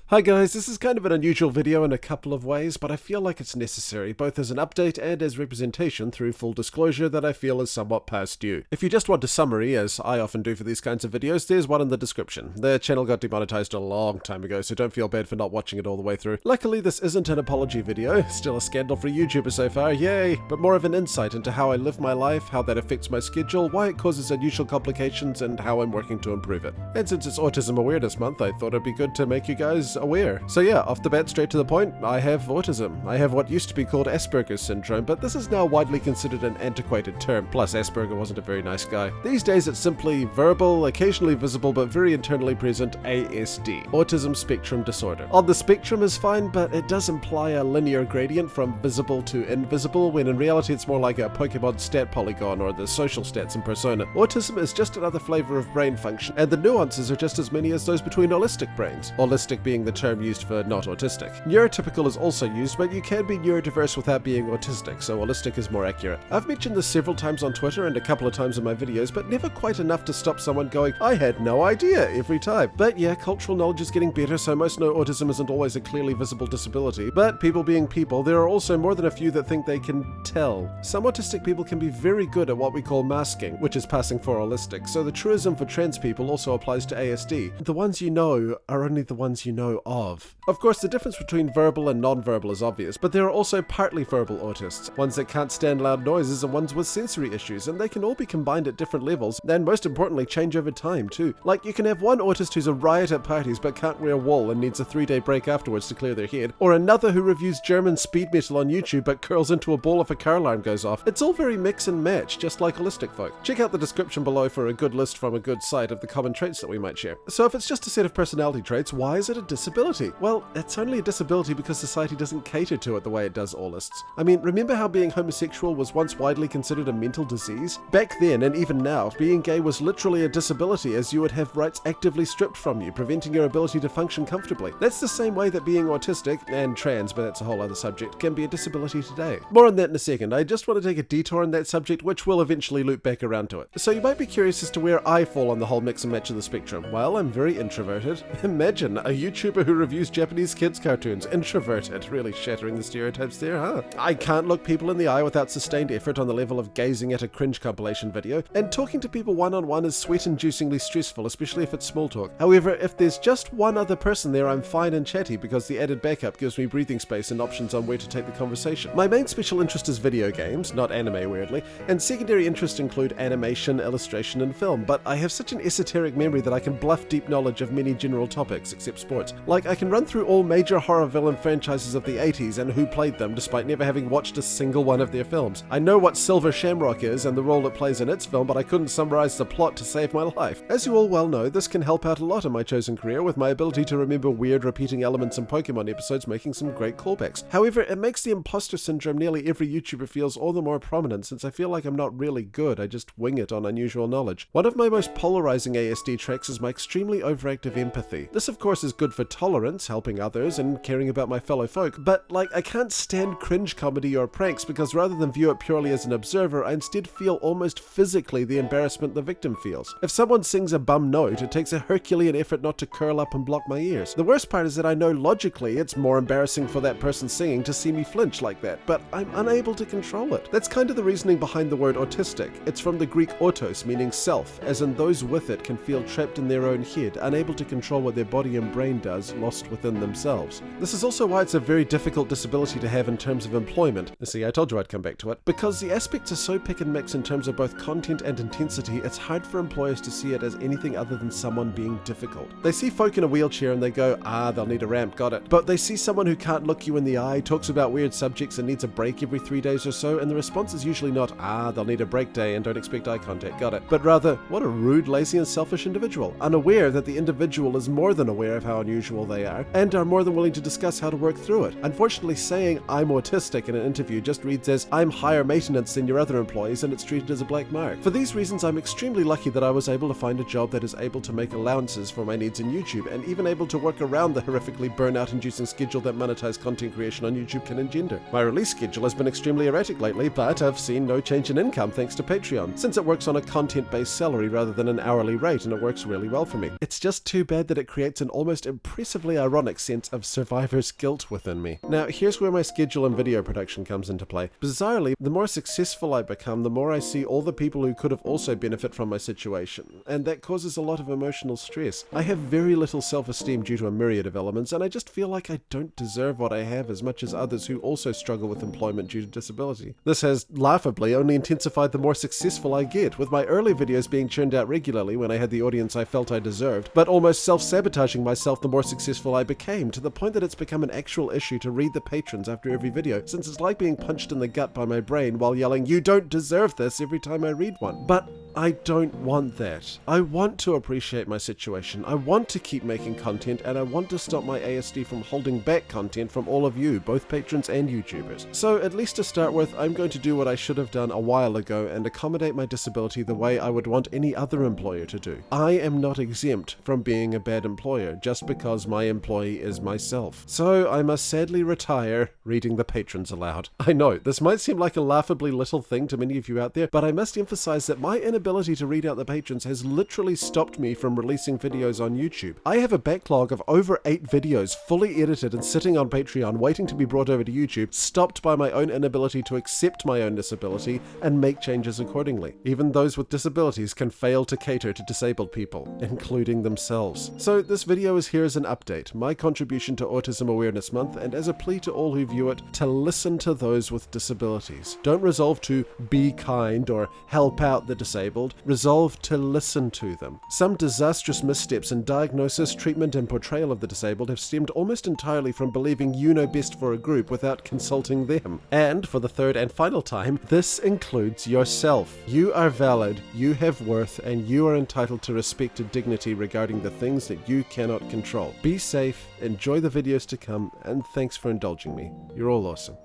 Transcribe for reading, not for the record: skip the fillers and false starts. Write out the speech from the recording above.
Hi guys, this is kind of an unusual video in a couple of ways, but I feel like it's necessary, both as an update and as representation through full disclosure that I feel is somewhat past due. If you just want a summary, as I often do for these kinds of videos, there's one in the description. The channel got demonetized a long time ago, so don't feel bad for not watching it all the way through. Luckily, this isn't an apology video, still a scandal-free YouTuber so far, yay! But more of an insight into how I live my life, how that affects my schedule, why it causes unusual complications, and how I'm working to improve it. And since it's Autism Awareness Month, I thought it'd be good to make you guys aware. So yeah, off the bat, straight to the point, I have autism. I have what used to be called Asperger's syndrome, but this is now widely considered an antiquated term, plus Asperger wasn't a very nice guy. These days it's simply verbal, occasionally visible, but very internally present ASD, Autism Spectrum Disorder. On the spectrum is fine, but it does imply a linear gradient from visible to invisible, when in reality it's more like a Pokemon stat polygon or the social stats in Persona. Autism is just another flavor of brain function, and the nuances are just as many as those between holistic brains, holistic being the term used for not autistic. Neurotypical is also used, but you can be neurodiverse without being autistic, so holistic is more accurate. I've mentioned this several times on Twitter and a couple of times in my videos, but never quite enough to stop someone going, I had no idea, every time. But yeah, cultural knowledge is getting better, so most know autism isn't always a clearly visible disability, but people being people, there are also more than a few that think they can tell. Some autistic people can be very good at what we call masking, which is passing for holistic, so the truism for trans people also applies to ASD. The ones you know are only the ones you know of. Of course, the difference between verbal and non-verbal is obvious, but there are also partly verbal autists, ones that can't stand loud noises and ones with sensory issues, and they can all be combined at different levels, and most importantly, change over time too. Like, you can have one autist who's a riot at parties but can't wear wool and needs a 3-day break afterwards to clear their head, or another who reviews German speed metal on YouTube but curls into a ball if a car alarm goes off. It's all very mix and match, just like holistic folk. Check out the description below for a good list from a good site of the common traits that we might share. So if it's just a set of personality traits, why is it a disability? Well, it's only a disability because society doesn't cater to it the way it does allists. I mean, remember how being homosexual was once widely considered a mental disease? Back then, and even now, being gay was literally a disability, as you would have rights actively stripped from you, preventing your ability to function comfortably. That's the same way that being autistic, and trans, but that's a whole other subject, can be a disability today. More on that in a second. I just want to take a detour on that subject, which will eventually loop back around to it. So you might be curious as to where I fall on the whole mix and match of the spectrum. Well, I'm very introverted. Imagine a YouTuber who reviews Japanese kids cartoons. Introverted. Really shattering the stereotypes there, huh? I can't look people in the eye without sustained effort on the level of gazing at a cringe compilation video, and talking to people one-on-one is sweat-inducingly stressful, especially if it's small talk. However, if there's just one other person there, I'm fine and chatty because the added backup gives me breathing space and options on where to take the conversation. My main special interest is video games, not anime weirdly, and secondary interests include animation, illustration, and film, but I have such an esoteric memory that I can bluff deep knowledge of many general topics, except sports. Like, I can run through all major horror villain franchises of the 80s and who played them despite never having watched a single one of their films. I know what Silver Shamrock is and the role it plays in its film, but I couldn't summarize the plot to save my life. As you all well know, this can help out a lot in my chosen career, with my ability to remember weird repeating elements in Pokemon episodes making some great callbacks. However, it makes the imposter syndrome nearly every YouTuber feels all the more prominent, since I feel like I'm not really good, I just wing it on unusual knowledge. One of my most polarizing ASD traits is my extremely overactive empathy. This of course is good for tolerance, helping others, and caring about my fellow folk, but like, I can't stand cringe comedy or pranks because rather than view it purely as an observer, I instead feel almost physically the embarrassment the victim feels. If someone sings a bum note, it takes a Herculean effort not to curl up and block my ears. The worst part is that I know logically it's more embarrassing for that person singing to see me flinch like that, but I'm unable to control it. That's kind of the reasoning behind the word autistic. It's from the Greek autos, meaning self, as in those with it can feel trapped in their own head, unable to control what their body and brain does, lost within themselves. This is also why it's a very difficult disability to have in terms of employment. See, I told you I'd come back to it. Because the aspects are so pick and mix in terms of both content and intensity, it's hard for employers to see it as anything other than someone being difficult. They see folk in a wheelchair and they go, they'll need a ramp, got it. But they see someone who can't look you in the eye, talks about weird subjects and needs a break every 3 days or so, and the response is usually not, they'll need a break day and don't expect eye contact, got it. But rather, what a rude, lazy and selfish individual, unaware that the individual is more than aware of how unusual they are, and are more than willing to discuss how to work through it. Unfortunately, saying I'm autistic in an interview just reads as I'm higher maintenance than your other employees, and it's treated as a black mark. For these reasons, I'm extremely lucky that I was able to find a job that is able to make allowances for my needs in YouTube, and even able to work around the horrifically burnout-inducing schedule that monetized content creation on YouTube can engender. My release schedule has been extremely erratic lately, but I've seen no change in income thanks to Patreon, since it works on a content-based salary rather than an hourly rate, and it works really well for me. It's just too bad that it creates an almost impressive impressively ironic sense of survivor's guilt within me. Now, here's where my schedule and video production comes into play. Bizarrely, the more successful I become, the more I see all the people who could have also benefit from my situation, and that causes a lot of emotional stress. I have very little self-esteem due to a myriad of elements, and I just feel like I don't deserve what I have as much as others who also struggle with employment due to disability. This has, laughably, only intensified the more successful I get, with my early videos being churned out regularly when I had the audience I felt I deserved, but almost self-sabotaging myself the more successful I became, to the point that it's become an actual issue to read the patrons after every video, since it's like being punched in the gut by my brain while yelling, "You don't deserve this," every time I read one. But I don't want that. I want to appreciate my situation, I want to keep making content, and I want to stop my ASD from holding back content from all of you, both patrons and YouTubers. So at least to start with, I'm going to do what I should have done a while ago and accommodate my disability the way I would want any other employer to do. I am not exempt from being a bad employer just because my employee is myself. So I must sadly retire reading the patrons aloud. I know, this might seem like a laughably little thing to many of you out there, but I must emphasize that my inability to read out the patrons has literally stopped me from releasing videos on YouTube. I have a backlog of over 8 videos fully edited and sitting on Patreon waiting to be brought over to YouTube, stopped by my own inability to accept my own disability and make changes accordingly. Even those with disabilities can fail to cater to disabled people, including themselves. So this video is here as an update, my contribution to Autism Awareness Month, and as a plea to all who view it to listen to those with disabilities. Don't resolve to be kind or help out the disabled, resolve to listen to them. Some disastrous missteps in diagnosis, treatment, and portrayal of the disabled have stemmed almost entirely from believing you know best for a group without consulting them. And for the third and final time, this includes yourself. You are valid, you have worth, and you are entitled to respect and dignity regarding the things that you cannot control. Be safe, enjoy the videos to come, and thanks for indulging me. You're all awesome.